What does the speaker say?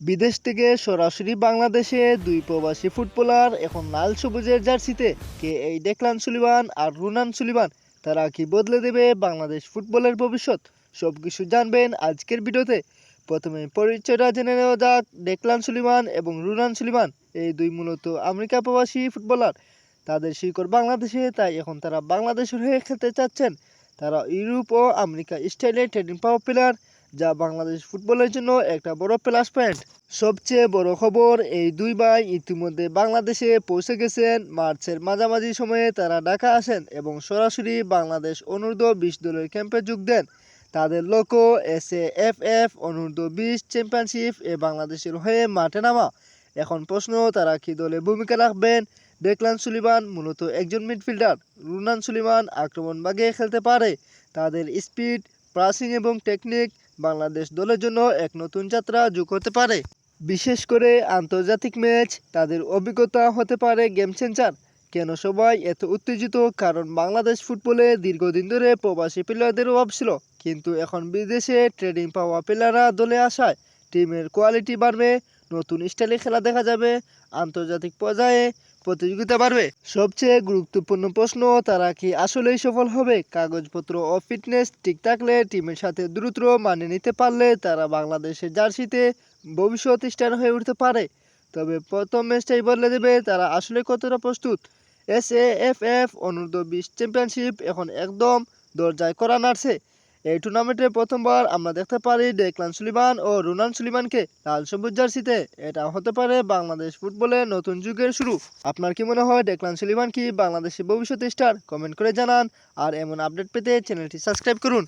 বিদেশ থেকে সরাসরি বাংলাদেশে দুই প্রবাসী ফুটবলার এখন লাল সবুজের জার্সিতে। কে এই ডেকলান সুলিভান আর রুনান সুলিভান, তারা কি বদলে দেবে বাংলাদেশ ফুটবলের ভবিষ্যৎ? সবকিছু জানবেন আজকের ভিডিওতে। প্রথমে পরিচয়টা জেনে নেওয়া যাক। ডেকলান সুলিভান এবং রুনান সুলিভান এই দুই মূলত আমেরিকা প্রবাসী ফুটবলার। তাদের শিকড় বাংলাদেশে, তাই এখন তারা বাংলাদেশের হয়ে খেলতে চাচ্ছেন। তারা ইউরোপ ও আমেরিকা স্টাইলে ট্রেডিং পাওয়া প্লেয়ার, যা বাংলাদেশ ফুটবলের জন্য একটা বড় প্লাস পয়েন্ট। সবচেয়ে বড় খবর, এই দুই ভাই ইতিমধ্যে বাংলাদেশে পৌঁছে গেছেন। মার্চের মাঝামাঝি সময়ে তারা ঢাকা আসেন এবং সরাসরি বাংলাদেশ অনূর্ধ্ব-20 দলের ক্যাম্পে যোগ দেন। তাদের লক্ষ্য SAFF অনূর্ধ্ব-20 চ্যাম্পিয়নশিপ এ বাংলাদেশের হয়ে মাঠে নামা। এখন প্রশ্ন, তারা কি দলে ভূমিকা রাখবেন? ডেকলান সুলিভান মূলত একজন মিডফিল্ডার। রুনান সুলিভান আক্রমণভাগে খেলতে পারে। তাদের স্পিড, পাসিং এবং টেকনিক বাংলাদেশ দলের জন্য এক নতুন যাত্রা যোগ হতে পারে। বিশেষ করে আন্তর্জাতিক ম্যাচ, তাদের অভিজ্ঞতা হতে পারে গেম চেঞ্জার। কেন সবাই এত উত্তেজিত? কারণ বাংলাদেশ ফুটবলে দীর্ঘদিন ধরে প্রবাসী প্লেয়ারদের অভাব ছিল, কিন্তু এখন বিদেশে ট্রেডিং পাওয়া প্লেয়াররা দলে আসায় টিমের কোয়ালিটি বাড়বে, নতুন স্টাইলে খেলা দেখা যাবে, আন্তর্জাতিক পর্যায়ে প্রতিযোগিতা বাড়বে। সবচেয়ে গুরুত্বপূর্ণ প্রশ্ন, তারা কি আসলেই সফল হবে? কাগজপত্র ও ফিটনেস ঠিক থাকলে, টিমের সাথে দ্রুত মানিয়ে নিতে পারলে তারা বাংলাদেশের জার্সিতে ভবিষ্যৎ স্টার হয়ে উঠতে পারে। তবে প্রথম ম্যাচটাই বদলে দেবে তারা আসলে কতটা প্রস্তুত। SAFF অনূর্ধ্ব-20 চ্যাম্পিয়নশিপ এখন একদম দরজায় কড়া নাড়ছে। এই টুর্নামেন্টে প্রথমবার আমরা দেখতে পারি ডেকলান সুলিভান ও রুনান সুলিভানকে লাল সবুজ জার্সিতে। এটা হতে পারে বাংলাদেশ ফুটবলের নতুন যুগের শুরু। আপনার কি মনে হয়, ডেকলান সুলিভান কি বাংলাদেশের ভবিষ্যৎ স্টার? কমেন্ট করে জানান। আর এমন আপডেট পেতে চ্যানেলটি সাবস্ক্রাইব করুন।